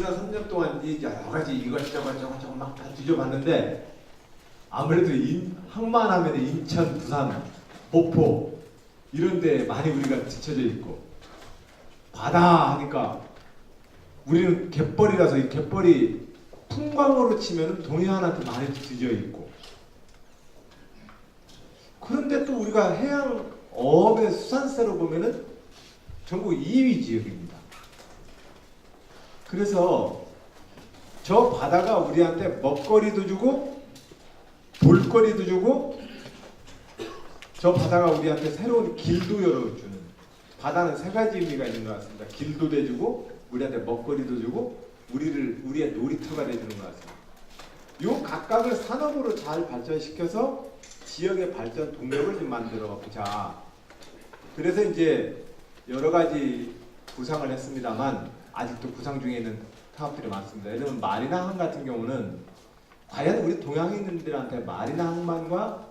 지난 3년 동안 이 여러 가지 이것저것 막 다 뒤져봤는데 아무래도 항만하면 인천, 부산, 목포 이런 데 많이 우리가 뒤쳐져 있고 바다 하니까 우리는 갯벌이라서 이 갯벌이 풍광으로 치면 동해안한테 많이 뒤져 있고 그런데 또 우리가 해양 어업의 수산세로 보면은 전국 2위 지역입니다. 그래서 저 바다가 우리한테 먹거리도 주고 볼거리도 주고 저 바다가 우리한테 새로운 길도 열어주는 바다는 세 가지 의미가 있는 것 같습니다. 길도 대주고 우리한테 먹거리도 주고 우리의 놀이터가 되주는 것 같습니다. 요 각각을 산업으로 잘 발전시켜서 지역의 발전 동력을 좀 만들어 보자. 그래서 이제 여러 가지 구상을 했습니다만 아직도 구상 중에 있는 사업들이 많습니다. 예를 들면 마리나 항 같은 경우는 과연 우리 동양인들한테 마리나 항만과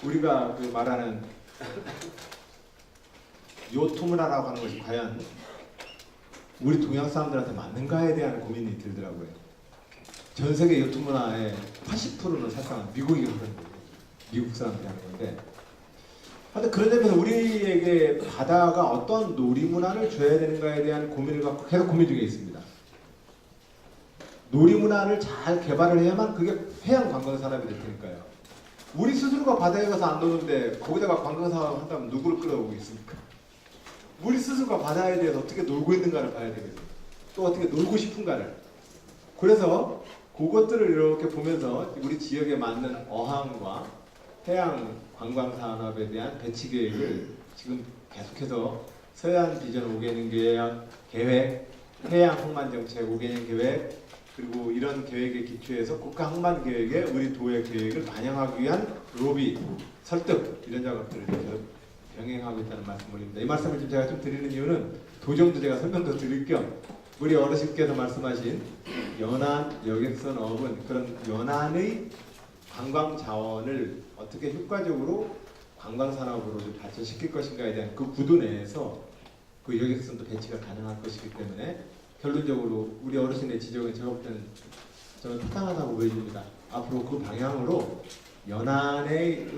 우리가 그 말하는 요트문화라고 하는 것이 과연 우리 동양 사람들한테 맞는가에 대한 고민이 들더라고요. 전 세계 요트문화의 80%는 사실상 미국이 그런 거예요. 미국 사람들이 하는 건데 하여튼 그런 점에서 우리에게 바다가 어떤 놀이문화를 줘야 되는가에 대한 고민을 갖고 계속 고민 중에 있습니다. 놀이문화를 잘 개발을 해야만 그게 해양 관광산업이 될 테니까요. 우리 스스로가 바다에 가서 안 노는데 거기다가 관광산업 한다면 누구를 끌어오고 있습니까? 우리 스스로가 바다에 대해서 어떻게 놀고 있는가를 봐야 되겠죠. 또 어떻게 놀고 싶은가를. 그래서 그것들을 이렇게 보면서 우리 지역에 맞는 어항과 해양 관광 산업에 대한 배치 계획을 지금 계속해서 서해안 비전 5개년 계획, 해양 항만 정책 5개년 계획, 그리고 이런 계획에 기초해서 국가 항만 계획에 우리 도의 계획을 반영하기 위한 로비, 설득 이런 작업들을 계속 병행하고 있다는 말씀을 드립니다. 이 말씀을 좀 제가 좀 드리는 이유는 도정도 제가 설명도 드릴 겸 우리 어르신께서 말씀하신 연안 여객선 어업은 그런 연안의 관광 자원을 어떻게 효과적으로 관광 산업으로 발전시킬 것인가에 대한 그 구도 내에서 그 여객선도 배치가 가능할 것이기 때문에 결론적으로 우리 어르신의 지적은 제가 볼 때는 저는 타당하다고 보여집니다. 앞으로 그 방향으로 연안의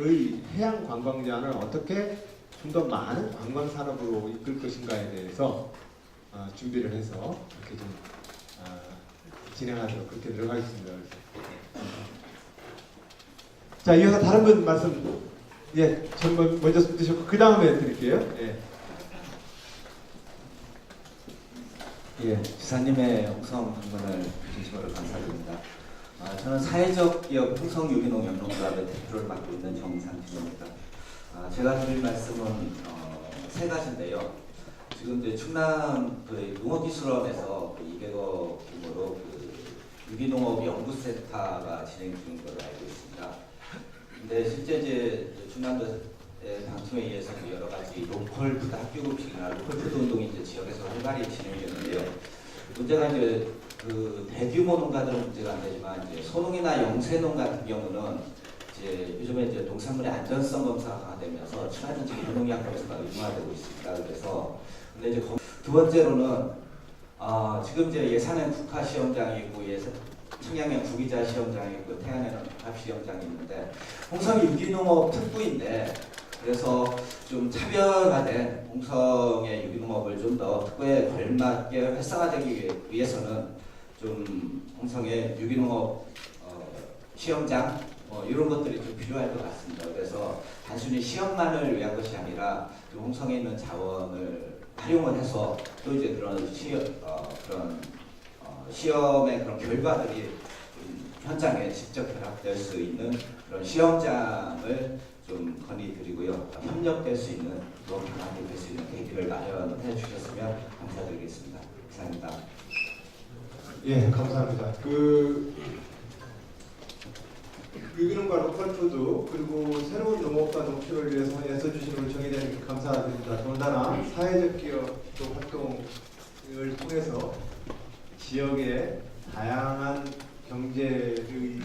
해양 관광 자원을 어떻게 좀 더 많은 관광 산업으로 이끌 것인가에 대해서 준비를 해서 이렇게 좀 진행하도록 그렇게 들어가겠습니다. 자, 이어서 다른 분 말씀, 예, 전 먼저 드셨고 그 다음에 드릴게요. 예. 예, 지사님의 홍성 방문을 진심으로 감사드립니다. 저는 사회적 기업 홍성 유기농 연동조합의 대표를 맡고 있는 정상진입니다. 제가 드릴 말씀은 세 가지인데요. 지금 이제 충남 그 농업기술원에서 200억 규모로 그 유기농업 연구센터가 진행 중인 걸로 알고 있습니다. 근데 실제 이제 충남도의 당청에 의해서 여러 가지 로컬 푸드 학교급식이나 로컬 푸드 운동이 이제 지역에서 활발히 진행되는데요. 문제가 이제 그 대규모 농가들은 문제가 안 되지만 이제 소농이나 영세농 같은 경우는 이제 요즘에 이제 농산물의 안전성 검사가 강화되면서 친환경적 유농약 검사가 의무화되고 있습니다. 그래서 근데 이제 두 번째로는 지금 이제 예산은 국가 시험장이고 청양면 구기자 시험장이 있고 태안에는 복합 시험장이 있는데 홍성 유기농업 특구인데 그래서 좀 차별화된 홍성의 유기농업을 좀 더 특구에 걸맞게 활성화되기 위해서는 좀 홍성의 유기농업 시험장 이런 것들이 좀 필요할 것 같습니다. 그래서 단순히 시험만을 위한 것이 아니라 홍성에 있는 자원을 활용을 해서 또 이제 그런 시험의 그런 결과들이 현장에 직접 결합될 수 있는 그런 시험장을 좀 건의드리고요. 협력될 수 있는 또 경합이 될 수 있는 계기를 마련해 주셨으면 감사드리겠습니다. 감사합니다. 예, 감사합니다. 유기농과 로컬푸드 그리고 새로운 농업과 농축을 위해서 애써주신 우리 정의대님 감사드립니다. 더군다나 사회적 기업 또 활동을 통해서 지역의 다양한 경제의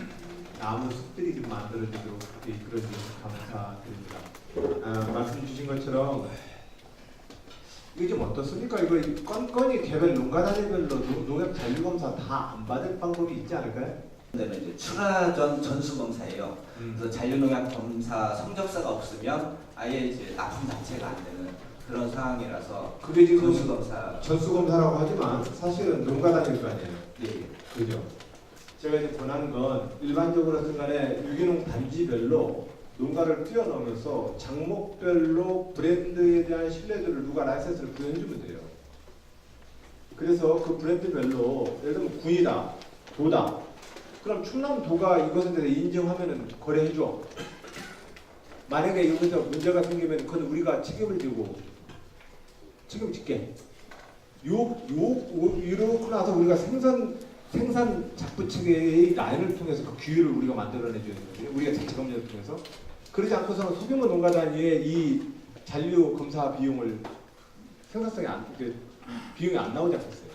나무 숲들이 좀 만들어지도록 이끌어주셔서 감사드립니다. 말씀 주신 것처럼 이게 좀 어떻습니까? 이거 건건이 개별 농가단위별로 농협 잔류검사 다 안 받을 방법이 있지 않을까요? 근데 이제 출하전 전수검사예요. 그래서 잔류농약 검사 성적서가 없으면 아예 이제 납품 자체가 안 되는 그런 상황이라서 그게 지금 전수검사. 전수검사라고 하지만 사실은 농가단일 거 아니에요. 예. 그죠? 제가 이제 권한 건 일반적으로 순간에 유기농 단지별로 농가를 뛰어넘어서 작목별로 브랜드에 대한 신뢰도를 누가 라이센스를 부여해주면 돼요. 그래서 그 브랜드별로 예를 들면 군이다, 도다. 그럼 충남도가 이것에 대해서 인정하면은 거래해줘. 만약에 여기서 문제가 생기면 그건 우리가 책임을 지고 책임질게. 이러고 나서 우리가 생산 작부 체계의 라인을 통해서 그 기회를 우리가 만들어내줘야 되거든요. 우리가 자체 검열을 통해서. 그러지 않고서는 소규모 농가 단위의 이 잔류 검사 비용을 비용이 안 나오지 않겠어요.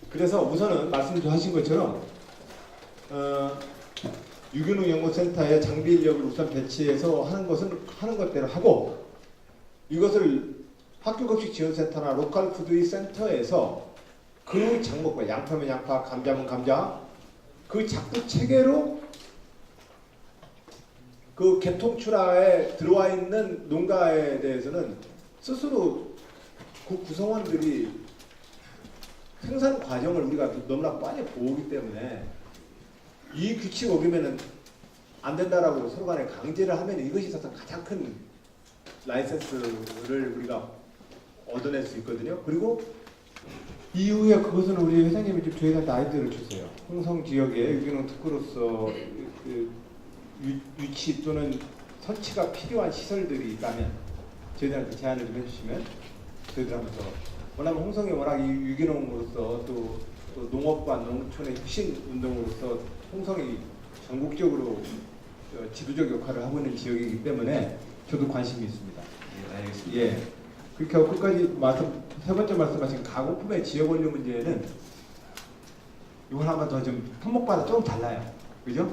그래서 우선은 말씀하신 것처럼 유기농 연구센터의 장비 인력을 우선 배치해서 하는 것은 하는 것대로 하고 이것을 학교급식 지원센터나 로컬 푸드 센터에서 그 작목과 양파면 양파, 감자면 감자 그 작부 체계로 그 개통 출하에 들어와 있는 농가에 대해서는 스스로 그 구성원들이 생산 과정을 우리가 너무나 빨리 보기 때문에 이 규칙 어기면은 안 된다라고 서로 간에 강제를 하면 이것이 있어서 가장 큰 라이센스를 우리가 얻어낼 수 있거든요. 그리고 이후에 그것은 우리 회장님이 좀 저희한테 아이디어를 주세요. 홍성 지역에 유기농 특구로서 그 유치 또는 설치가 필요한 시설들이 있다면 저희들한테 제안을 좀 해주시면 저희들 한번 더 왜냐하면 홍성이 워낙 이 유기농으로서 또 농업과 농촌의 혁신 운동으로서 홍성이 전국적으로 지도적 역할을 하고 있는 지역이기 때문에 저도 관심이 있습니다. 예, 알겠습니다. 예. 그렇게 하고 끝까지 세 번째 말씀하신 가공품의 지역 원료 문제는 이걸 한번 더 좀 품목마다 조금 달라요. 그죠?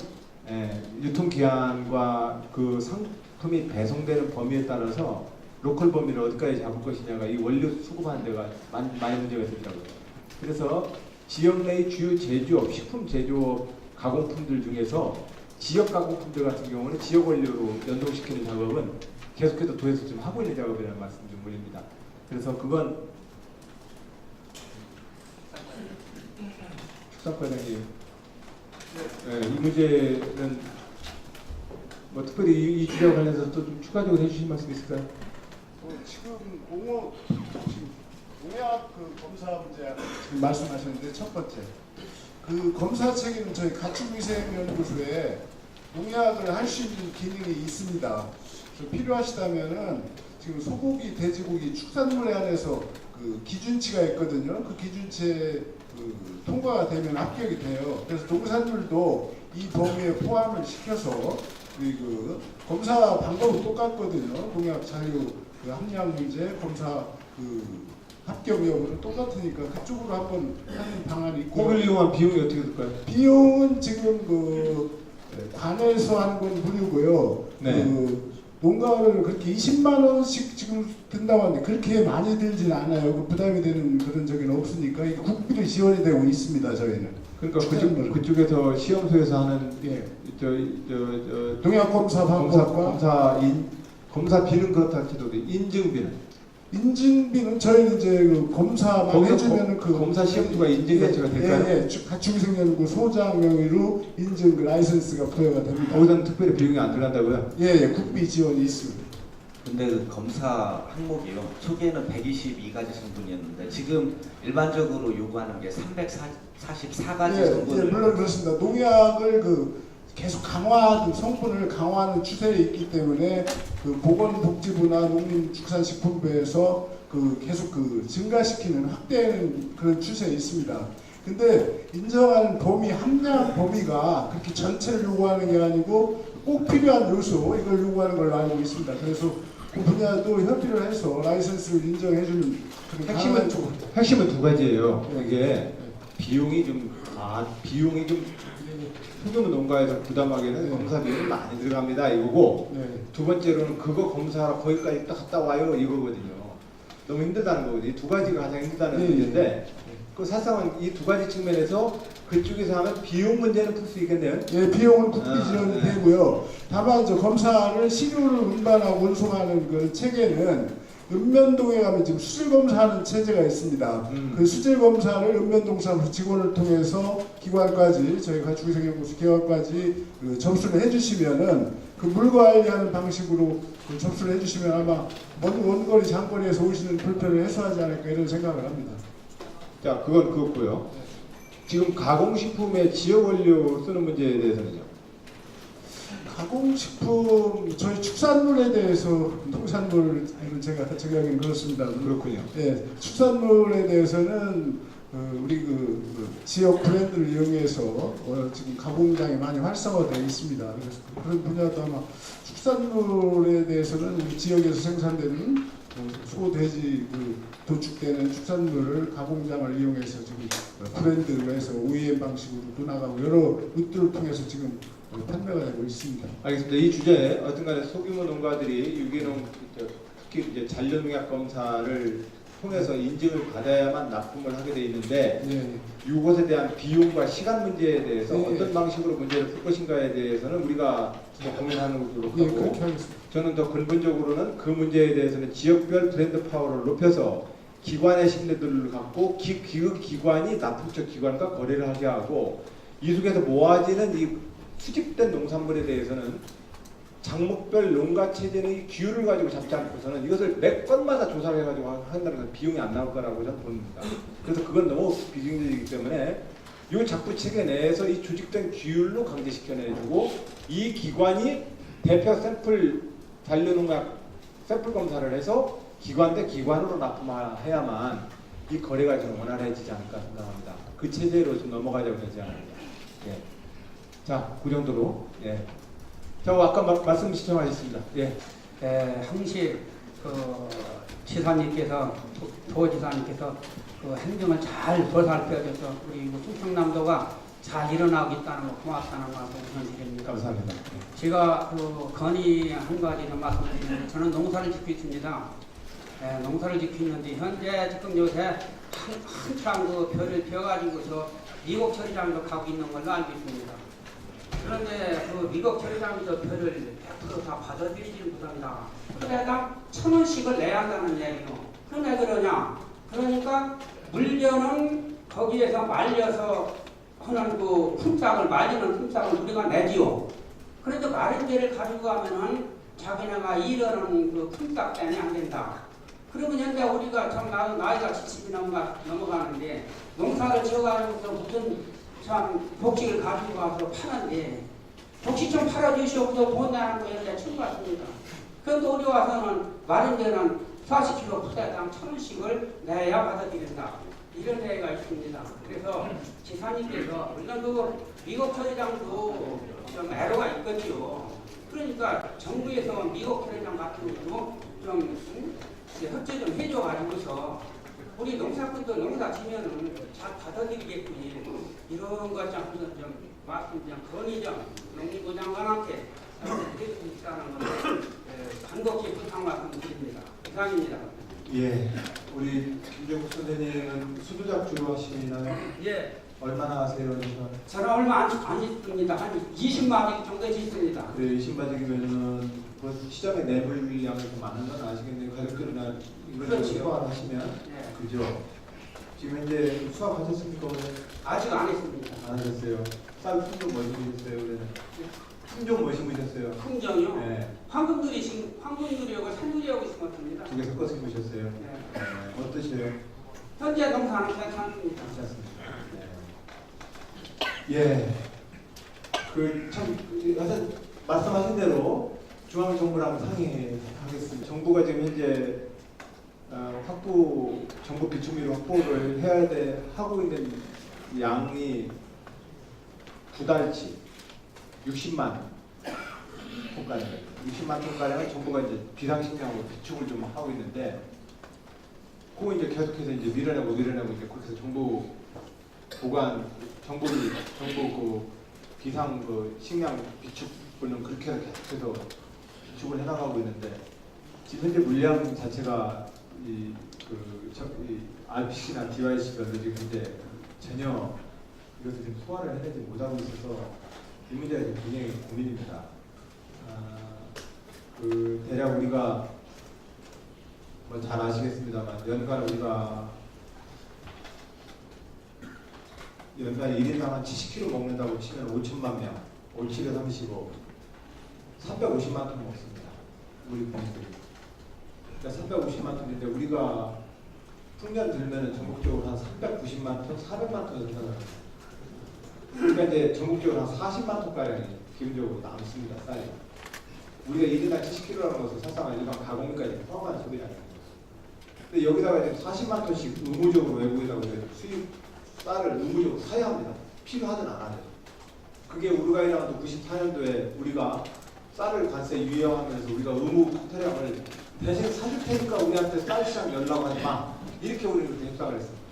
예, 유통기한과 그 상품이 배송되는 범위에 따라서 로컬 범위를 어디까지 잡을 것이냐가 이 원료 수급하는 데가 많이 문제가 있더라고요. 그래서 지역 내 주요 제조업, 식품 제조업 가공품들 중에서 지역 가공품들 같은 경우는 지역 원료로 연동시키는 작업은 계속해서 도에서 좀 하고 있는 작업이라는 말씀 좀 올립니다. 그래서 그건 축산과장님, 이 문제는 뭐 특별히 이 주제와 관련해서 또 좀 추가적으로 해주실 말씀 있을까요? 지금 농약 그 검사 문제 지금 말씀하셨는데 첫 번째 그 검사 체계는 저희 가축위생연구소에 농약을 할 수 있는 기능이 있습니다. 그래서 필요하시다면은 지금 소고기, 돼지고기 축산물에 한해서 그 기준치가 있거든요. 그 기준치에 그 통과가 되면 합격이 돼요. 그래서 농산물도 이 범위에 포함을 시켜서 그 검사 방법은 똑같거든요. 농약 잔류 그 함량 문제, 검사 그 합격 여부는 똑같으니까 그쪽으로 한번 하는 방안이 있고. 그걸 이용한 비용이 어떻게 될까요? 비용은 지금 그 관에서 하는 건 무료고요. 네. 그 농가를 그렇게 20만 원씩 지금 든다고 하는데 그렇게 많이 들진 않아요. 그 부담이 되는 그런 적은 없으니까 이게 국비로 지원이 되고 있습니다. 저희는. 그러니까 그쪽에서 시험소에서 하는 예. 농약 검사 방법과 검사비는 그렇다 치더라도 인증비는 저희는 이제 그 검사만 해주면은 그 검사 시험부가 인증 자체가 될까요? 예, 가축위생연구 소장 명의로 인증 그 라이선스가 부여가 됩니다. 거기서는 특별히 비용이 안 들어간다고요? 예, 국비 지원이 있습니다. 근데 그 검사 항목이요. 초기에는 122가지 성분이었는데 지금 일반적으로 요구하는 게 344가지 성분을. 예, 물론 그렇습니다. 농약을 그 계속 성분을 강화하는 추세에 있기 때문에 그 보건복지부나 농림축산식품부에서 그 계속 그 증가시키는 확대하는 그런 추세에 있습니다. 근데 인정하는 함량 범위가 그렇게 전체를 요구하는 게 아니고 꼭 필요한 요소 이걸 요구하는 걸로 알고 있습니다. 그래서 그 분야도 협의를 해서 라이선스를 인정해주는 핵심은 두 가지예요. 네. 이게 비용이 좀 소규모 농가에서 부담하기에는 검사 비용이 많이 들어갑니다 이거고 네. 두 번째로는 그거 검사하러 거기까지 갔다 와요 이거거든요. 너무 힘들다는 거거든요. 이 두 가지가 가장 힘들다는 예, 문제인데 그 사실상은 이 두 가지 측면에서 그쪽에서 하면 비용 문제는 풀 수 있겠네요. 예, 비용은 국비 지원이 네. 되고요. 다만 저 검사를 시료를 운반하고 운송하는 그 체계는 읍면동에 가면 지금 수질 검사하는 체제가 있습니다. 그 수질 검사를 읍면동사무 직원을 통해서 기관까지 저희 가축위생연구소 기관까지 그 접수를 해주시면은 그 물 관리하는 방식으로 그 접수를 해주시면 아마 먼 원거리 장거리에서 오시는 불편을 해소하지 않을까 이런 생각을 합니다. 자, 그건 그렇고요. 지금 가공식품의 지역 원료 쓰는 문제에 대해서는요. 가공식품 저희 축산물에 대해서 농산물은 제가 정하기는 그렇습니다. 그렇군요. 예, 축산물에 대해서는 우리 그 지역 브랜드를 이용해서 지금 가공장이 많이 활성화되어 있습니다. 그래서 그런 분야도 아마 축산물에 대해서는 우리 지역에서 생산되는 소, 돼지 도축되는 축산물을 가공장을 이용해서 지금 브랜드로 해서 OEM 방식으로도 나가고 여러 루트를 통해서 지금 판매가 되고 있습니다. 알겠습니다. 이 주제에 어떤간에 소규모 농가들이 유기농 특히 이제 잔류농약 검사를 통해서 인증을 받아야만 납품을 하게 돼 있는데 예. 이것에 대한 비용과 시간 문제에 대해서 예. 어떤 방식으로 문제를 풀 것인가에 대해서는 우리가 좀 고민하는 것으로 예, 하고 그렇게 하겠습니다. 저는 더 근본적으로는 그 문제에 대해서는 지역별 브랜드 파워를 높여서 기관의 신뢰도를 갖고 그 기관이 납품처 기관과 거래를 하게 하고 이 속에서 모아지는 이 수집된 농산물에 대해서는 장목별 농가 체제의 기율을 가지고 잡지 않고서는 이것을 몇 건마다 조사를 해가지고 한다는 건 비용이 안 나올 거라고 저는 봅니다. 그래서 그건 너무 비정규직이기 때문에 이 작부 체계 내에서 이 조직된 기율로 강제시켜내주고 이 기관이 대표 샘플 잔류농약 샘플 검사를 해서 기관 대 기관으로 납품해야만 이 거래가 좀 원활해지지 않을까 생각합니다. 그 체제로 좀 넘어가자고 되지 않을까. 예. 자, 그 정도로. 예. 자, 아까 말씀 시청하셨습니다. 예. 항시 그 지사님께서 도지사님께서 그 행정을 잘 보살펴줘서 우리 충청남도가 잘 일어나고 있다는 거 고맙다는 말씀 드립니다. 감사합니다. 제가 그 건의 한 가지는 말씀드리면 저는 농사를 짓고 있습니다. 농사를 짓고 있는데 현재 지금 요새 한참 그 벼를 펴가지고서 미국 처리장도 가고 있는 걸로 알고 있습니다. 그런데 그 미국 처리장에서 벼를 100%다 받아들이지는 못합니다. 그래다 1,000원씩을 내야 한다는 얘기요. 그럼 왜 그러냐? 그러니까 물건은 거기에서 말려서 하는 그 품삯을 말리는 품삯을 우리가 내지요. 그런데 마른 데를 가지고 가면은 자기네가 이러는 그 품삯 때문에 안 된다. 그러면 현재 우리가 참 나이가 70이 넘어가는데 농사를 지어가지고서 무슨 참 복식을 가지고 와서 파는데 복식 좀 팔아주시옵소서 돈 내는 거 이런 데 처음 봤습니다. 그런데 우리 와서는 마른 데는 40kg 푸대당 1,000원씩을 내야 받아들인다. 이런 데가 있습니다. 그래서 지사님께서 물론 그 미국 처리장도 좀 애로가 있겠지요. 그러니까 정부에서 미국 처리장 같은 경우 좀 협조 좀 해줘가지고서 우리 농사꾼들 농사 지면은 잘 받아들이겠군요. 이런 것 좀 말씀 좀 건의 좀 농림부 장관한테 드릴 수 있다는 것을 간곡히 부탁 말씀드립니다. 이상입니다. 예. 우리 김정국 선생님은 수두작 주로 하시나요? 예. 얼마나 하세요? 저는 얼마 안 있습니다. 한 20마디 정도 있습니다. 그래 20마디면은 그 시장의 내물량이 좀 많은 건 아시겠네요. 가격들이나 이걸 그렇지요. 소화하시면 예. 그죠? 지금 현재 수확하셨습니까? 오늘? 아직 안 했습니다. 안 하셨어요. 쌀 품종 뭐 심으셨어요? 올해는? 품종 뭐 심으셨어요? 품종이요. 네. 황금누리하고 산누리하고 심었습니다. 두 개 섞어 심으셨어요. 예. 어떠세요? 현재 농사는 괜찮습니다. 괜찮습니다. 예. 그 참 하여튼 말씀하신 대로 중앙정부랑 상의하겠습니다. 정부가 지금 현재 정부 비축미를 확보를 하고 있는 양이 2달치 60만 톤가량, 60만 톤가량을 정부가 이제 비상식량으로 비축을 좀 하고 있는데, 그거 이제 계속해서 이제 밀어내고 이제 그렇게 해서 정부 그 비상 그 식량 비축분은 그렇게 계속해서 비축을 해나가고 있는데, 지금 현재 물량 자체가 이 이 RPC나 DYC가 지금 이제 전혀 이것을 지금 소화를 해내지 못하고 있어서 이 문제가 지금 굉장히 고민입니다. 대략 우리가 뭐 잘 아시겠습니다만 연간 우리가 연간 1인당 한 70kg 먹는다고 치면 5천만 명, 5, 7에 35, 350만 톤 먹습니다. 우리 국민들이. 그러니까 350만 톤인데 우리가 풍년 들면은 전국적으로 한 390만 톤, 400만 톤 정도 합니다. 그러니까 이제 전국적으로 한 40만 톤가량이 기본적으로 남습니다, 쌀이. 우리가 1인당 70kg라는 것은 사실상 일반 가공까지 포함한 소비량이 아닙니다. 근데 여기다가 이제 40만 톤씩 의무적으로 외국에다가 수입 쌀을 의무적으로 사야 합니다. 필요하든 안 하든. 그게 우루과이랑도 94년도에 우리가 쌀을 관세 유예하면서 우리가 의무 토태량을 대신 사줄 테니까 우리한테 쌀 시장 열라고 하지 마. 이렇게 우리는 그때 협상을 했습니다.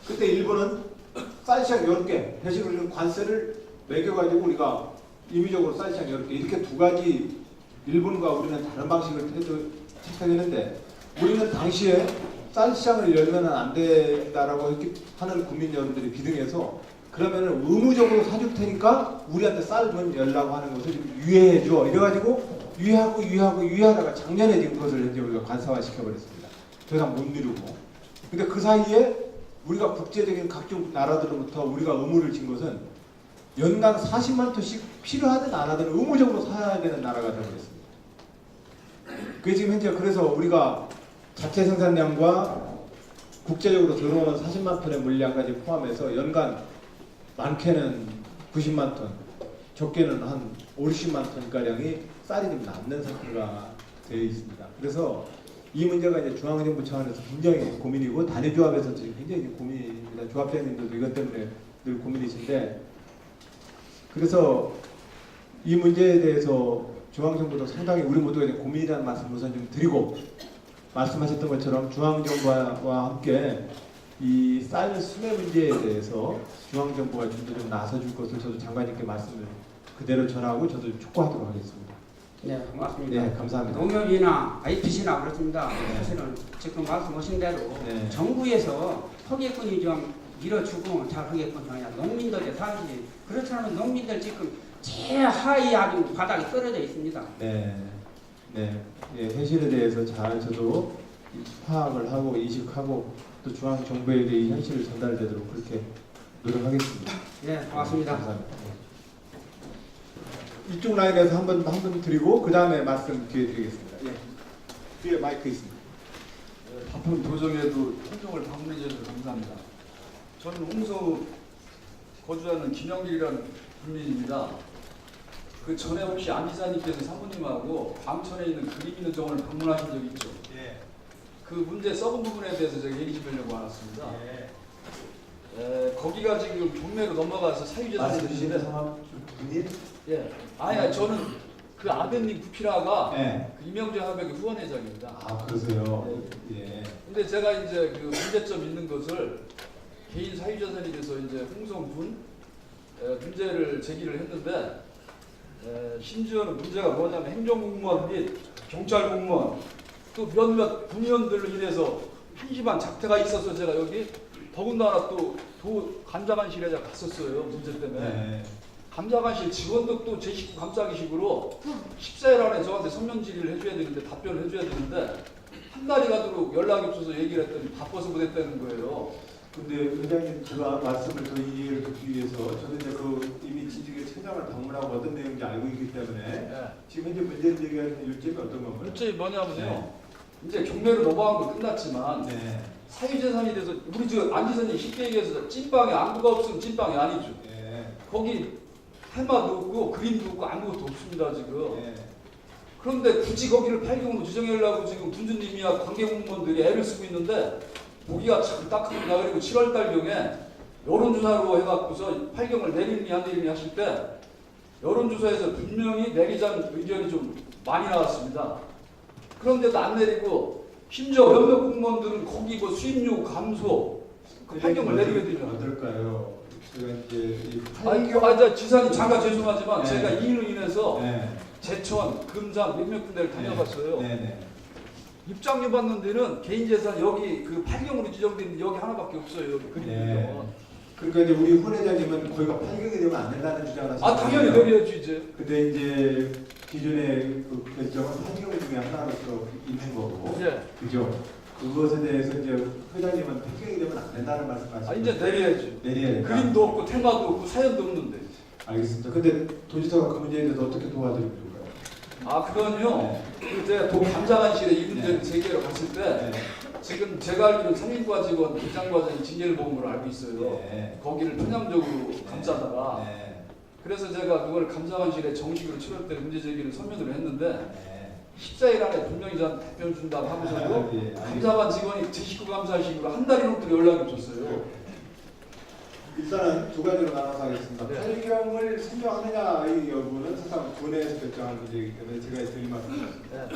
그때 일본은 쌀 시장 10개 대신 우리는 관세를 매겨가지고 우리가 임의적으로 쌀 시장 10개 이렇게 두 가지 일본과 우리는 다른 방식을 택했는데 우리는 당시에 쌀 시장을 열면 안 된다라고 이렇게 하는 국민 여러분들이 비등해서 그러면은 의무적으로 사줄 테니까 우리한테 쌀만 열라고 하는 것을 좀 유예해줘. 이래가지고 유예하다가 작년에 지금 그것을 이제 우리가 관사화 시켜버렸습니다. 더 이상 못 미루고. 근데 그 사이에 우리가 국제적인 각종 나라들로부터 우리가 의무를 진 것은 연간 40만 톤씩 필요하든 안 하든 의무적으로 사야 되는 나라가 되어버렸습니다. 그게 지금 현재 그래서 우리가 자체 생산량과 국제적으로 들어오는 40만 톤의 물량까지 포함해서 연간 많게는 90만 톤, 적게는 한 5, 60만 톤가량이 쌀이 좀 남는 상태가 되어 있습니다. 그래서 이 문제가 이제 중앙정부 차원에서 굉장히 고민이고 단위조합에서 지금 굉장히 고민입니다. 조합장님들도 이것 때문에 늘 고민이신데 그래서 이 문제에 대해서 중앙정부도 상당히 우리 모두가 이제 고민이라는 말씀을 우선 좀 드리고 말씀하셨던 것처럼 중앙정부와 함께 이 쌀 수매 문제에 대해서 중앙정부가 좀 더 좀 나서줄 것을 저도 장관님께 말씀을 그대로 전하고 저도 촉구하도록 하겠습니다. 네, 고맙습니다. 네, 감사합니다. 농협이나 IPC나 그렇습니다. 사실은 지금 말씀하신 대로 네. 정부에서 허객권이 좀 밀어주고 잘 하겠군요. 농민들의 삶이 그렇지 않으면 농민들 지금 최하위 아주 바닥에 떨어져 있습니다. 네, 현실에 대해서 잘 저도 파악을 하고 인식하고 또 중앙 정부에게 이 현실을 전달되도록 그렇게 노력하겠습니다. 네, 고맙습니다. 감사합니다. 이쪽 라인에서 한 번 드리고 그 다음에 말씀 기회 드리겠습니다. 예, 뒤에 마이크 있습니다. 바쁜 도정에도 현종을 방문해 주셔서 감사합니다. 저는 홍서 거주하는 김영길이라는 국민입니다. 그 전에 혹시 안 지사님께서 사모님하고 광천에 있는 그림 있는 정원을 방문하신 적이 있죠? 예. 그 문제 썩은 부분에 대해서 제가 얘기 좀 하려고 왔습니다. 거기가 지금 경매로 넘어가서 사유재산이 말씀 주시는 되는데 상황 분이 예. 아니 저는 그 아드님 부피라가 네. 그 이명재 화백의 후원회장입니다. 아 그러세요. 예. 근데 제가 이제 그 문제점 있는 것을 개인 사유재산이 돼서 이제 홍성군 문제를 제기를 했는데 심지어는 문제가 뭐냐면 행정공무원 및 경찰공무원 또 몇몇 군의원들로 인해서 한심한 작태가 있어서 제가 여기 더군다나 또 감자관실에 제가 갔었어요. 문제 때문에. 네. 감자관실 직원도 또 제 식구 감싸기식으로 14일 안에 저한테 서면 질의를 해줘야 되는데 답변을 해줘야 되는데 한 달이 가도록 연락이 없어서 얘기를 했더니 바빠서 못했다는 거예요. 근데 의장님 제가 말씀을 더 이해를 듣기 위해서 저는 이제 그 이미 진즉에 청장을 방문하고 어떤 내용인지 알고 있기 때문에 네. 지금 현재 문제를 제기하는 요점이 어떤 건가요? 문제 뭐냐면요. 네. 이제 경매로 넘어간 건 끝났지만 네. 사유재산이 돼서 우리 지금 안 지사님 쉽게 얘기해서 찐빵에 안구가 없으면 찐빵이 아니죠. 네. 거기 해마도 없고 그림도 없고 아무것도 없습니다 지금. 네. 그런데 굳이 거기를 8경으로 지정하려고 지금 군주님이야 관계공무원들이 애를 쓰고 있는데 보기가 참 딱합니다. 그리고 7월달경에 여론조사로 해갖고서 8경을 내리니 안 내리니 하실 때 여론조사에서 분명히 내리자는 의견이 좀 많이 나왔습니다. 그런데도 안 내리고 심지어 몇몇 공무원들은 거기 뭐 수입료 감소 그 8경을 내리게 되면 어떨까요? 제가 이제 이 아니, 지사님 잠깐 죄송하지만 네. 제가 이인으로 인해서 네. 제천, 금산 몇몇 군데를 다녀봤어요. 네. 입장료 받는 데는 개인 재산 여기 그 8경으로 지정된 여기 하나밖에 없어요. 여기 그림 네. 보면. 그러니까 이제 우리 훈 회장님은 거기가 8경이 되면 안 된다는 주장을 하시는 아 당연히 내려야지 이제. 근데 이제 기존의 그 결정은 8경 중에 하나로서 있는 거고. 예. 그죠? 그것에 대해서 이제 회장님은 8경이 되면 안 된다는 말씀하시죠. 아 이제 내려야지. 내려야 된다. 그림도 없고 테마도 없고 사연도 없는데. 알겠습니다. 근데 도지사가 그 문제에 대해서 어떻게 도와드리면 좋을까요? 아 그건요. 네. 그때 감사관실에 이 문제를 네. 제기하러 갔을 때 네. 지금 제가 알기로는 상임과 직원 부장과장이 징계를 먹은 걸로 알고 있어요. 네. 거기를 편향적으로 감싸다가. 네. 그래서 제가 그걸 감사관실에 정식으로 7월 때 문제 제기를 서면으로 했는데 네. 14일 안에 분명히 저한테 답변 준다고 하면서도 예, 감사관 직원이 제19 감사식으로 한 달이 넘도록 연락이 줬어요. 일단은 두 가지로 나눠서 하겠습니다. 네. 8경을 선정하느냐의 여부는 사실 군에서 결정하는 문제이기 때문에 제가 드릴 말씀은 네.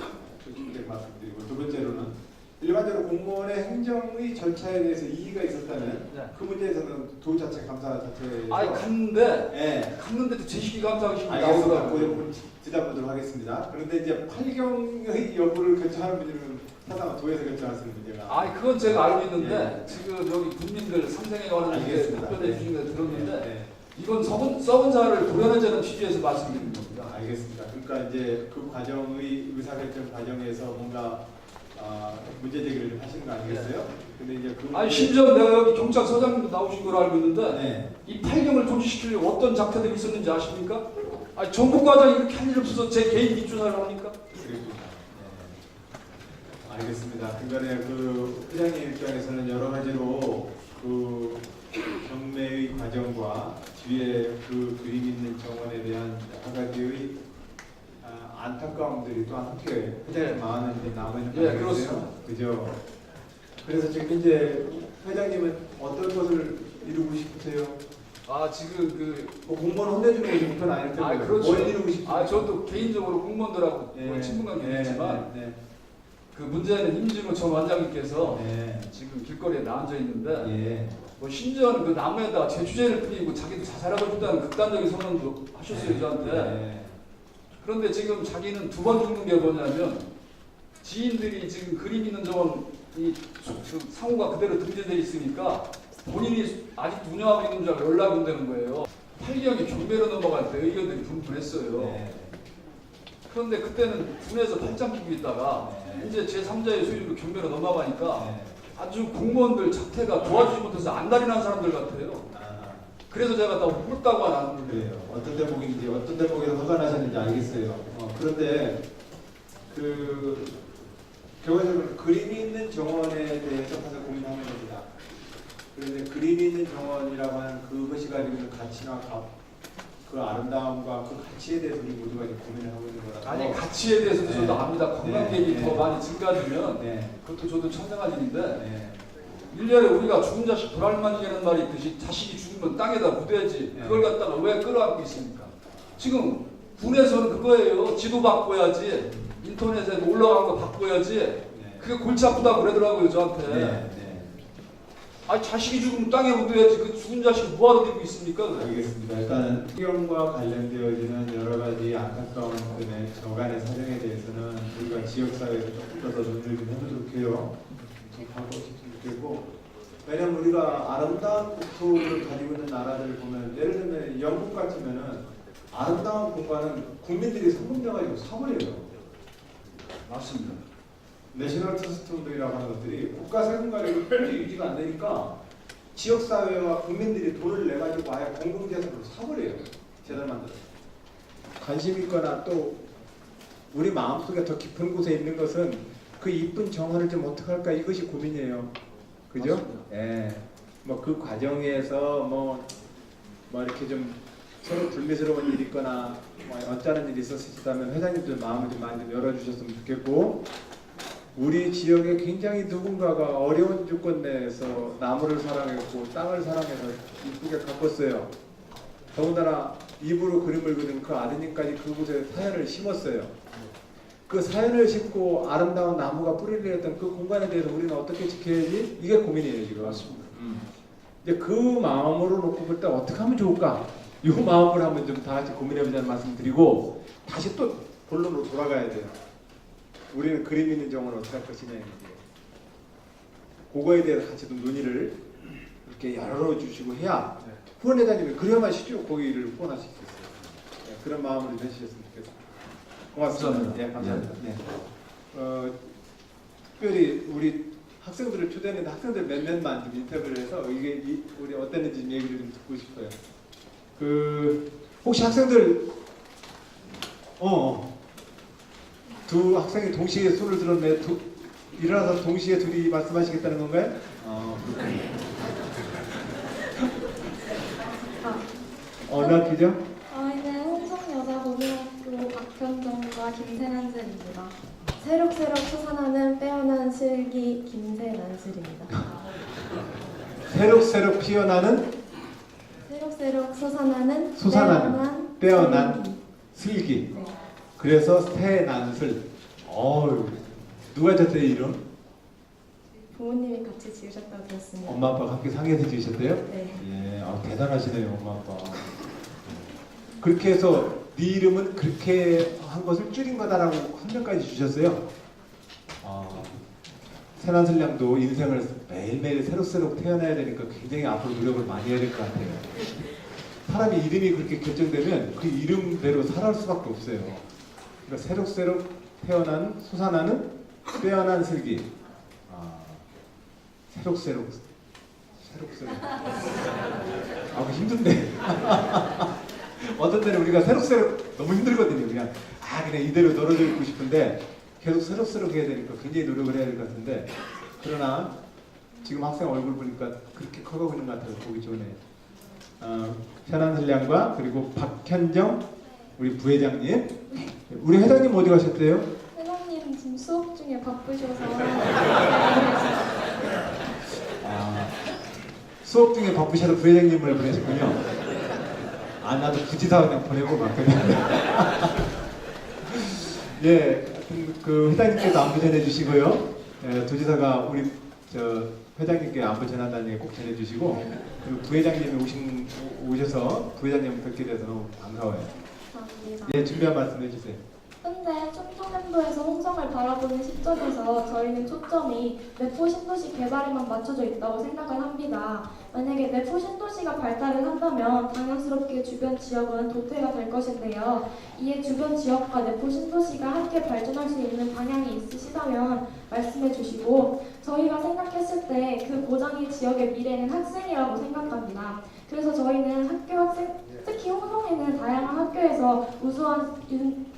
솔직히 말씀드리고, 두 번째로는 일반적으로 공무원의 행정의 절차에 대해서 이의가 있었다면 네. 그 문제에서는 도 자체 감사 자체에서 아니 갔는데 예. 갔는데도 제19 감사식이 알겠습니다. 나오더라고요. 그 드려보도록 하겠습니다. 그런데 이제 8경의 여부를 결정하는 문제는 사상 도에서 결정할 수 있는 문제가. 아 그건 제가 알고 있는데 네. 지금 여기 국민들 삼생에 관한 문제 알겠습니다. 답변해 주신 거 들었는데 네. 이건 썩은 살을 도려내자는 취지에서 말씀드리는 겁니다. 알겠습니다. 그러니까 이제 그 과정의 의사결정 과정에서 뭔가 문제 제기를 좀 하신 거 아니겠어요? 근데 이제 그 아니 심지어 내가 여기 경찰서장님도 나오신 걸로 알고 있는데 네. 이 8경을 조치시키려고 어떤 작태들이 있었는지 아십니까? 아니 정부과장이 이렇게 할 일 없어서 제 개인 뒷조사를 합니까? 그렇군요. 네. 알겠습니다. 그간에 그 회장님 입장에서는 여러 가지로 그 경매의 과정과 뒤에 그 그림 있는 정원에 대한 여러 가지의 안타까움들이 또 함께 회장님 마음에 남아있는 거 네, 아니겠어요? 그렇습니다. 그죠? 그래서 지금 이제 회장님은 어떤 것을 이루고 싶으세요? 아 지금 뭐 공무원 혼내주는 것이 목표는 아닐 텐데 아 그렇죠. 뭘 이루고 싶으세요? 아 저도 개인적으로 공무원들하고 예, 뭐 친분관계도 있지만 네, 그 문제는 임진호 전 원장님께서 네, 지금 길거리에 나앉아 있는데 예. 뭐 심지어는 그 나무에다가 제주제를 뿌리고 자기도 자살하고 싶다는 극단적인 선언도 하셨어요 저한테. 네. 그런데 지금 자기는 두 번 죽는 게 뭐냐면 지인들이 지금 그림 있는 정원 이 상호가 그대로 등재되어 있으니까 본인이 아직도 운영하고 있는 줄 알고 연락이 온다는 거예요. 8경이 경매로 넘어갈 때 의견들이 분분했어요. 네. 그런데 그때는 군에서 팔짱 끼고 있다가 네. 이제 제3자의 소유로 경매로 넘어가니까 네. 아주 공무원들 자태가 도와주지 못해서 안달이 난 사람들 같아요. 아, 그래서 제가 다 홀다고 나는 거예요. 그래요. 어떤 대목인지 어떤 대목에서 화가 나셨는지 알겠어요. 그런데 그 결과적으로 그림이 있는 정원에 대해서 사실 고민하는 겁니다. 그런데 그림이 있는 정원이라고 하는 그것이 가지고 있는 가치나 그 아름다움과 그 가치에 대해서 우리 모두가 이제 고민을 하고 있는 거라서. 아니 가치에 대해서도 네. 저도 압니다. 관광객이 네. 더 많이 증가되면 네. 그것도 저도 청정한 일인데 네. 1년에 우리가 죽은 자식 불알만이라는 말이 있듯이 자식이 죽으면 땅에다 묻어야지 네. 그걸 갖다가 왜 끌어안고 있습니까? 지금 군에서는 그거예요. 지도 바꿔야지 인터넷에 올라간 거 바꿔야지 네. 그게 골치 아프다고 그러더라고요 저한테. 네. 네. 아니 자식이 죽으면 땅에 묻어야지 그 죽은 자식이 뭐하러 들고 있습니까? 알겠습니다. 일단은 환경과 관련되어지는 여러 가지 안타까운 때문에 저간의 사정에 대해서는 우리가 지역사회에서 조금 더 눈을 좀 해보도록 해요. 좀 하고 싶으면 좋겠고, 왜냐면 우리가 아름다운 국토를 가지고 있는 나라들을 보면 예를 들면 영국 같으면은 아름다운 공간은 국민들이 성금내가지고 사버려요. 맞습니다. 내셔널 트러스트라고 하는 것들이 국가 세금 가지고 유지가 안 되니까 지역사회와 국민들이 돈을 내가지고 아예 공공재산으로 사버려요. 제대로 만들어서. 관심 있거나 또 우리 마음속에 더 깊은 곳에 있는 것은 그 이쁜 정원을 좀 어떻게 할까 이것이 고민이에요. 그죠? 맞습니다. 예. 뭐 그 과정에서 뭐 이렇게 좀 서로 불미스러운 일이 있거나 뭐 어쩌는 일이 있었다면 회장님들 마음을 좀 많이 좀 열어주셨으면 좋겠고, 우리 지역에 굉장히 누군가가 어려운 조건 내에서 나무를 사랑했고 땅을 사랑해서 이쁘게 가꿨어요. 더군다나 입으로 그림을 그린 그 아드님까지 그곳에 사연을 심었어요. 그 사연을 심고 아름다운 나무가 뿌리를 했던 그 공간에 대해서 우리는 어떻게 지켜야지? 이게 고민이에요 지금. 맞습니다. 이제 그 마음으로 놓고 볼 때 어떻게 하면 좋을까? 이 마음을 한번 좀 다 같이 고민해보자는 말씀 드리고 다시 또 본론으로 돌아가야 돼요. 우리는 그림 있는 정원을 어떻게 할 것이냐 이제 그거에 대해서 같이 좀 논의를 이렇게 열어주시고 해야 후원회장님이 그래야만 실제로 거기를 후원하실 수 있어요. 네, 그런 마음으로 좀 해주셨으면 좋겠습니다. 고맙습니다. 네, 감사합니다. 네. 특별히 우리 학생들을 초대했는데 학생들 몇몇만 좀 인터뷰를 해서 이게 우리 어땠는지 좀 얘기를 좀 듣고 싶어요. 혹시 학생들 두 학생이 동시에 손을 들었네. 일어나서 동시에 둘이 말씀하시겠다는 건가요? 그렇군요. 어느 학기죠? 저희는 홍성여자고등학교 박현정과 김세난슬입니다. 새록새록 솟아나는 빼어난 슬기 김세난슬입니다. 새록새록 피어나는 새록새록 솟아나는 빼어난 슬기. 슬기. 네. 그래서 새난슬. 누가 졌대요 이름? 부모님이 같이 지으셨다고 들었습니다. 엄마 아빠가 함께 상의해서 지으셨대요? 네. 예, 대단하시네요 엄마 아빠. 그렇게 해서 네 이름은 그렇게 한 것을 줄인 거다라고 선명까지 주셨어요. 새난슬 양도 인생을 매일매일 새록새록 태어나야 되니까 굉장히 앞으로 노력을 많이 해야 될 것 같아요. 사람이 이름이 그렇게 결정되면 그 이름대로 살아올 수밖에 없어요. 그러니까 새록새록 태어난 솟아나는 빼어난 슬기. 새록새록. 힘든데. 어떤 때는 우리가 새록새록 너무 힘들거든요. 그냥 이대로 떨어져 있고 싶은데 계속 새록새록 해야 되니까 굉장히 노력을 해야 될 것 같은데 그러나 지금 학생 얼굴 보니까 그렇게 커가고 있는 것 같아서 보기 좋네요. 현안슬 양과 그리고 박현정 우리 부회장님. 우리 회장님 어디 가셨대요? 회장님 지금 수업 중에 바쁘셔서 수업 중에 바쁘셔서 부회장님을 보내셨군요. 나도 부지사 그냥 보내고 갔거든요. 예, 그 회장님께도 안부 전해주시고요. 예, 도지사가 우리 회장님께 안부 전한다는 얘기 꼭 전해주시고 그리고 부회장님이 오셔서 부회장님 뵙게 돼서 너무 반가워요. 감사합니다. 예, 준비한 말씀 해주세요. 현재 충청남도에서 홍성을 바라보는 시점에서 저희는 초점이 내포 신도시 개발에만 맞춰져 있다고 생각을 합니다. 만약에 내포 신도시가 발달을 한다면 당연스럽게 주변 지역은 도태가 될 것인데요. 이에 주변 지역과 내포 신도시가 함께 발전할 수 있는 방향이 있으시다면 말씀해 주시고 저희가 생각했을 때 그 고장의 지역의 미래는 학생이라고 생각합니다. 그래서 저희는 특히 홍성에는 다양한 학교에서 우수한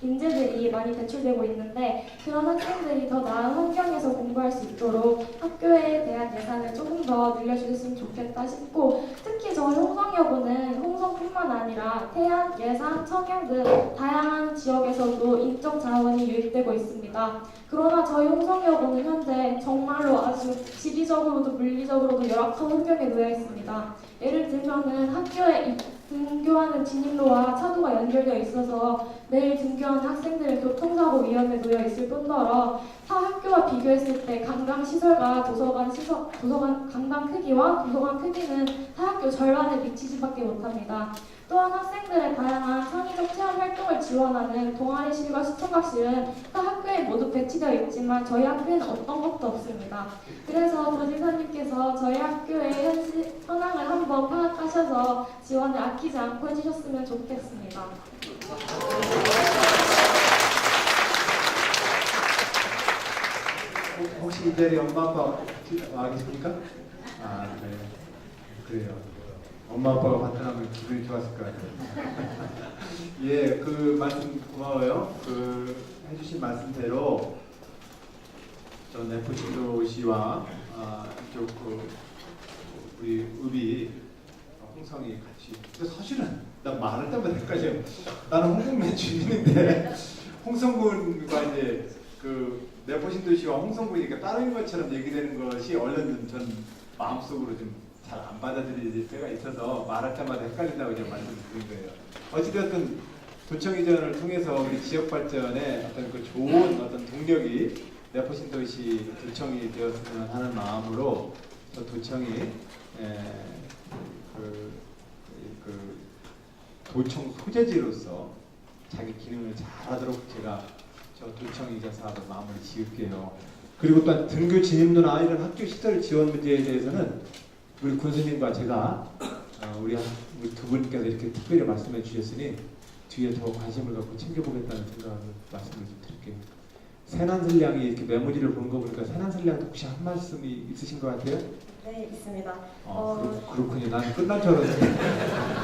인재들이 많이 배출되고 있는데 그런 학생들이 더 나은 환경에서 공부할 수 있도록 학교에 대한 예산을 조금 더 늘려주셨으면 좋겠다 싶고 특히 저희 홍성여고는 홍성뿐만 아니라 태안, 예산, 청양 등 다양한 지역에서도 인적 자원이 유입되고 있습니다. 그러나 저희 홍성여고는 현재 정말로 아주 지리적으로도 물리적으로도 열악한 환경에 놓여 있습니다. 예를 들면은 학교에 등교하는 진입로와 차도가 연결되어 있어서 매일 등교하는 학생들의 교통사고 위험에 놓여 있을 뿐더러 타 학교와 비교했을 때 강당 시설과 강당 크기와 도서관 크기는 타 학교 절반에 미치지밖에 못합니다. 또한 학생들의 다양한 창의적 체험 활동을 지원하는 동아리실과 시청각실은 타 학교에 모두 배치되어 있지만 저희 학교에는 어떤 것도 없습니다. 그래서 도지사님께서 저희 학교의 현황을 한번 파악하셔서 지원을 아끼지 않고 해주셨으면 좋겠습니다. 혹시 이 자리에 엄마 아빠 와 계십니까? 네. 그래요. 엄마 아빠가 봤다면 기분이 좋았을 것 같아요. 예, 그 말씀 고마워요. 해주신 말씀대로 전 내포신도시와 이쪽 우리 읍이 홍성이 같이. 근데 사실은 나 말할 때마다 헷갈려요. 나는 홍성면 주민인데 홍성군과 이제 내포신도시와 홍성군이 따로인 것처럼 얘기되는 것이 얼른 전 마음속으로 좀 잘 안 받아들일 때가 있어서 말할 때마다 헷갈린다고 제가 말씀드린 거예요. 어찌되었든 도청 이전을 통해서 우리 지역 발전에 어떤 좋은 어떤 동력이 내포신도시 도청이 되었으면 하는 마음으로 도청이 도청 소재지로서 자기 기능을 잘하도록 제가 저 도청 이자 사업을 마무리 지을게요. 그리고 또 등교 진입로나 이런 학교 시설 지원 문제에 대해서는 우리 군수님과 제가 우리 두 분께서 이렇게 특별히 말씀해 주셨으니 뒤에 더 관심을 갖고 챙겨보겠다는 생각을 말씀을 좀 드릴게요. 세난슬량이 이렇게 메모지를 보는 거 보니까 세난슬량도 혹시 한 말씀이 있으신 것 같아요? 네, 있습니다. 그렇군요. 나는 끝난 줄 알았는데.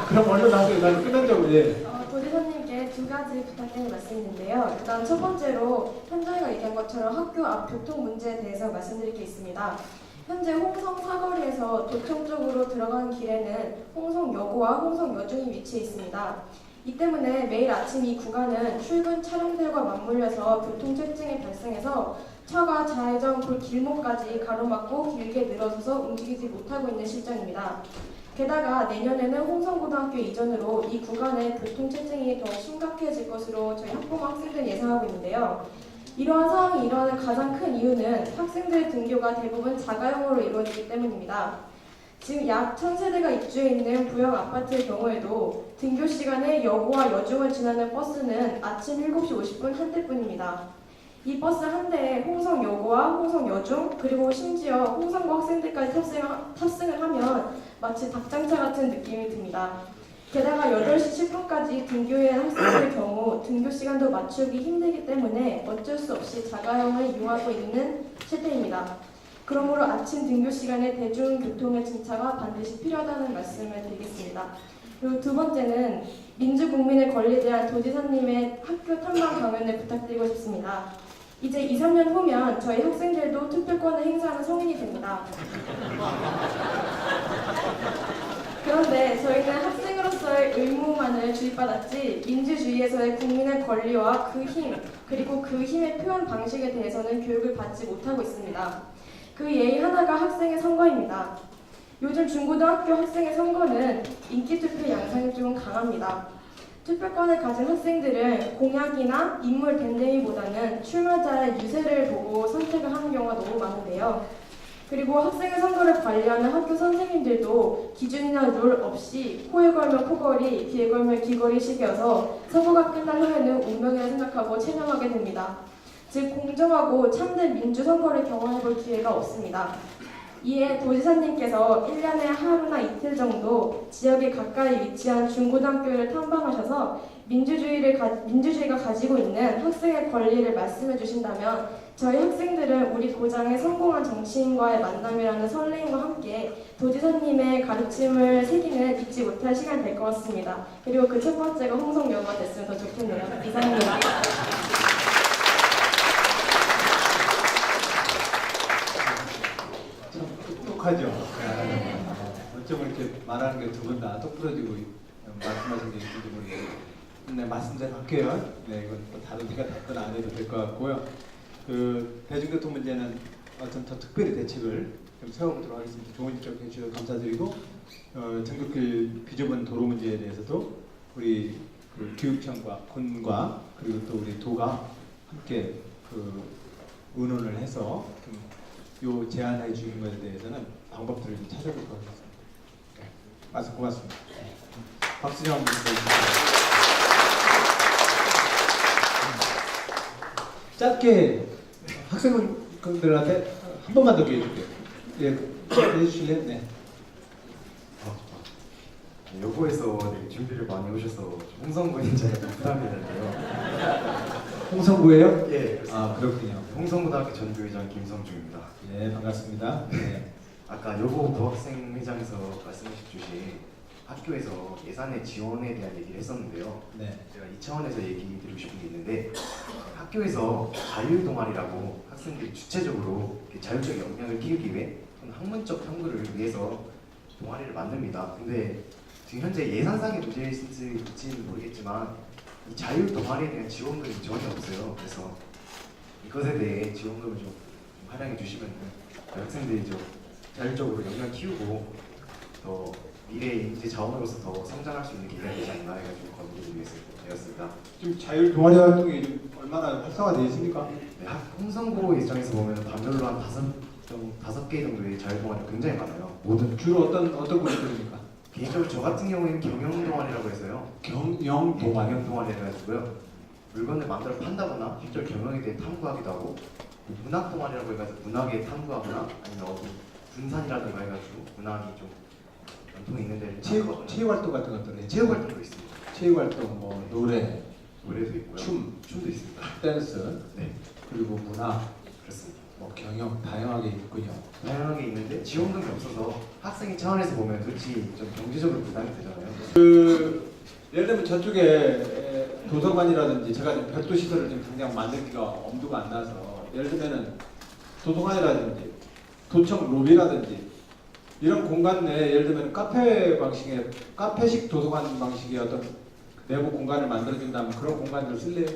그럼 얼른 하세요. 나는 끝난 줄 알고. 예. 도지사님께 두 가지 부탁드리는 말씀이 있는데요. 일단 첫 번째로 현저희가 얘기한 것처럼 학교 앞 교통 문제에 대해서 말씀드릴 게 있습니다. 현재 홍성 사거리에서 도청 쪽으로 들어가는 길에는 홍성여고와 홍성여중이 위치해 있습니다. 이 때문에 매일 아침 이 구간은 출근 차량들과 맞물려서 교통체증이 발생해서 차가 좌회전 길목까지 가로막고 길게 늘어서서 움직이지 못하고 있는 실정입니다. 게다가 내년에는 홍성고등학교 이전으로 이 구간의 교통체증이 더 심각해질 것으로 저희 학부모 학생들이 예상하고 있는데요. 이러한 상황이 일어나는 가장 큰 이유는 학생들 등교가 대부분 자가용으로 이루어지기 때문입니다. 지금 약 1000세대가 입주해 있는 부영 아파트의 경우에도 등교 시간에 여고와 여중을 지나는 버스는 아침 7시 50분 한 대뿐입니다. 이 버스 한 대에 홍성여고와 홍성여중 그리고 심지어 홍성고 학생들까지 탑승을 하면 마치 닭장차 같은 느낌이 듭니다. 게다가 8시 10분까지 등교해야 하는 학생들의 경우 등교 시간도 맞추기 힘들기 때문에 어쩔 수 없이 자가용을 이용하고 있는 세대입니다. 그러므로 아침 등교 시간에 대중교통의 증차가 반드시 필요하다는 말씀을 드리겠습니다. 그리고 두 번째는 민주국민의 권리에 대한 도지사님의 학교 탐방 강연을 부탁드리고 싶습니다. 이제 2, 3년 후면 저희 학생들도 투표권을 행사하는 성인이 됩니다. 그런데 저희는 학생으로서의 의무만을 주입받았지 민주주의에서의 국민의 권리와 그 힘, 그리고 그 힘의 표현 방식에 대해서는 교육을 받지 못하고 있습니다. 그 예의 하나가 학생의 선거입니다. 요즘 중고등학교 학생의 선거는 인기투표 양상이 조금 강합니다. 투표권을 가진 학생들은 공약이나 인물 밴댕이보다는 출마자의 유세를 보고 선택을 하는 경우가 너무 많은데요. 그리고 학생의 선거를 관리하는 학교 선생님들도 기준이나 룰 없이 코에 걸면 코걸이, 귀에 걸면 귀걸이식이어서 선거가 끝난 후에는 운명이라 생각하고 체념하게 됩니다. 즉 공정하고 참된 민주선거를 경험해볼 기회가 없습니다. 이에 도지사님께서 1년에 하루나 이틀 정도 지역에 가까이 위치한 중고등학교를 탐방하셔서 민주주의가 가지고 있는 학생의 권리를 말씀해 주신다면 저희 학생들은 우리 고장의 성공한 정치인과의 만남이라는 설레임과 함께 도지사님의 가르침을 새기는 잊지 못할 시간이 될 것 같습니다. 그리고 그 첫 번째가 홍성여고가 됐으면 더 좋겠네요. 이상입니다. 똑똑하죠. 어쩜 이렇게 말하는 게 두 분 다 똑부러지고 말씀하신 게 있는지 모르겠어요. 네, 말씀대로 할게요. 네, 이건 또 다른 데가 답변 안 해도 될 것 같고요. 그 대중교통 문제는 어떤 더 특별히 대책을 좀 세워보도록 하겠습니다. 좋은 지적 해주셔서 감사드리고 전국길 비좁은 도로 문제에 대해서도 우리 그 교육청과 군과 그리고 또 우리 도가 함께 그 의논을 해서 요 제안해 주신 것에 대해서는 방법들을 좀 찾아볼 것 같습니다. 네, 말씀 고맙습니다. 박수정 한번 부탁드립니다. 짧게 학생분들한테 한 번만 더 기회 줄게요. 예, 해주실래요? 네. 여고에서 되게 준비를 많이 오셔서 홍성고인지 부담이 되는데요. 홍성구예요? 예, 그렇습니다. 아, 그렇군요. 홍성고등학교 전교회장 김성중입니다. 네, 반갑습니다. 네. 아까 여고 부학생회장에서 말씀해 주신 학교에서 예산의 지원에 대한 얘기를 했었는데요. 네. 제가 이 차원에서 얘기 드리고 싶은 게 있는데 학교에서 자율 동아리라고 학생들이 주체적으로 자율적 역량을 키우기 위해 또는 학문적 탐구를 위해서 동아리를 만듭니다. 근데 지금 현재 예산상의 문제일 수 있을지는 모르겠지만 이 자율 동아리에 대한 지원금이 전혀 없어요. 그래서 이것에 대해 지원금을 좀 활용해 주시면 학생들이 좀 자율적으로 역량 키우고 더 미래의 인재 자원으로서 더 성장할 수 있는 기회가 되지 않나 해가지고 건의를 위해서 되었습니다. 지금 자율 동아리 활동이 좀 얼마나 활성화되어 있습니까? 네, 홍성고 입장에서 보면 반별로 한 5개 정도의 자율 동아리가 굉장히 많아요. 모든 주로 어떤 그룹들입니까? 개인적으로 저 같은 경우에는 경영 동아리라고 해서요. 경영 동아리. 경영 동아리를 해가지고요. 물건을 만들어 판다거나 실제로 경영에 대해 탐구하기도 하고 문학 동아리라고 해가지고 문학에 탐구하거나 아니면 어디 군산이라든가 해가지고 문학이 좀 전통이 있는 데를 탐구하거나 체육 활동 같은 것들은 체육 활동도 있습니다. 체육 활동 뭐 노래, 노래도 있고요. 춤도 있습니다. 댄스, 네, 그리고 문화, 그렇습니다. 뭐 경영 다양하게 있군요. 다양하게 있는데 지원금이 없어서 학생의 차원에서 보면 솔직히 좀 경제적으로 부담이 되잖아요. 예를 들면 저쪽에 도서관이라든지 제가 지금 별도 시설을 지금 당장 만들기가 엄두가 안 나서 예를 들면은 도서관이라든지 도청 로비라든지 이런 공간 내에 예를 들면 카페 방식의 카페식 도서관 방식의 어떤 내부 공간을 만들어준다면 그런 공간들을 쓸래요?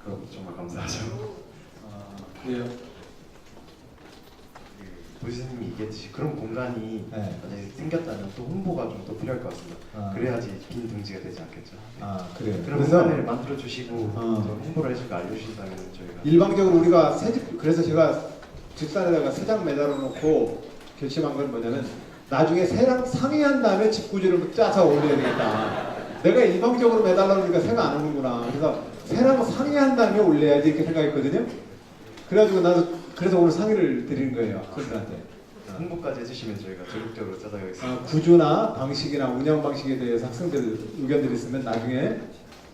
그럼 정말 감사하죠. 그래요? 도시님이 얘기했듯이 그런 공간이 네. 만약에 생겼다면 또 홍보가 좀 더 필요할 것 같습니다. 그래야지 빈 등지가 되지 않겠죠. 네. 그래요. 그런 그래서 공간을 만들어 주시고 어. 홍보를 해주고 알려주신다면 저희가 일방적으로 우리가 그래서 제가 뒷산에다가 세 장 매달아 놓고 결심한 건 뭐냐면 나중에 새랑 상의한 다음에 집구조를 짜서 올려야 되겠다. 내가 일방적으로 매달아 놓으니까 새가 안 오는구나. 그래서 새랑 상의한 다음에 올려야지 이렇게 생각했거든요. 그래가지고 나도 그래서 오늘 상의를 드리는 거예요. 그들한테. 홍보까지 해주시면 저희가 적극적으로 찾아가겠습니다. 구조나 방식이나 운영 방식에 대해서 학생들 의견들이 있으면 나중에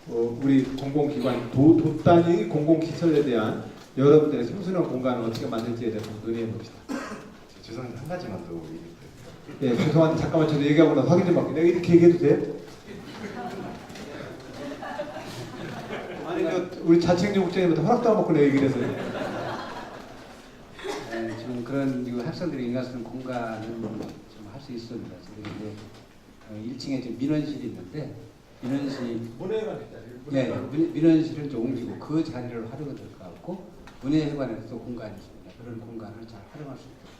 우리 공공기관 단위 공공시설에 대한 여러분들의 청소년 공간을 어떻게 만들지에 대해서 논의해 봅시다. 죄송한데 한 가지만 더 얘기해주세요. 예, 죄송한데 잠깐만 저도 얘기하고 나서 확인 좀 할게요. 내가 이렇게 얘기해도 돼요? 아니 우리 자칭 국장님한테 허락도 안 받고 내가 얘기를 해서 지금 그런 학생들이 인간 쓰는 공간은 좀 할 수 있습니다. 저희 이제 1층에 지금 민원실이 있는데 민원실 문해관 민원실을 좀 옮기고 그 자리를 활용이 될 것 같고 문예회관에서도 공간이 있습니다. 그런 공간을 잘 활용할 수 있도록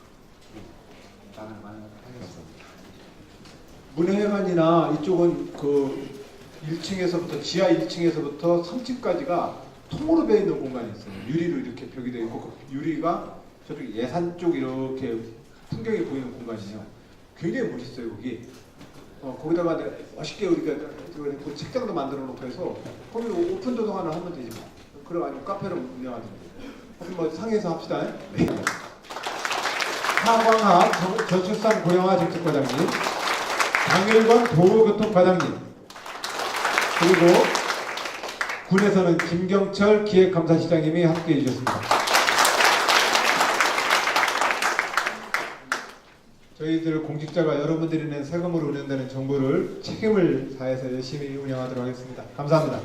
방안을 마련하도록 하겠습니다. 문해관이나 이쪽은 그 1층에서부터 지하 1층에서부터 3층까지가 통으로 돼 있는 공간이 있어요. 유리로 이렇게 벽이 되어 있고 그 유리가 저쪽 예산 쪽 이렇게 풍경이 보이는 공간이에요. 굉장히 멋있어요 거기. 거기다가 멋있게 우리가 그 책장도 만들어 놓고 해서 거기 오픈 도서관을 하면 되지 뭐. 그럼 아니면 카페를 운영하든지. 하여튼 뭐 상해서 합시다. 네. 하광학 저출산 고령화 정책과장님, 장일권 도로교통과장님, 그리고 군에서는 김경철 기획감사시장님이 함께해 주셨습니다. 저희들 공직자가 여러분들이 낸 세금으로 운영되는 정부를 책임을 다해서 열심히 운영하도록 하겠습니다. 감사합니다.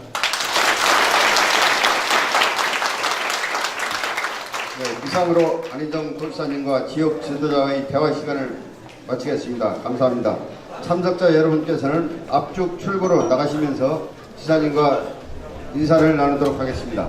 네, 이상으로 안희정 도지사님과 지역 지도자의 대화 시간을 마치겠습니다. 감사합니다. 참석자 여러분께서는 앞쪽 출구로 나가시면서 지사님과 인사를 나누도록 하겠습니다.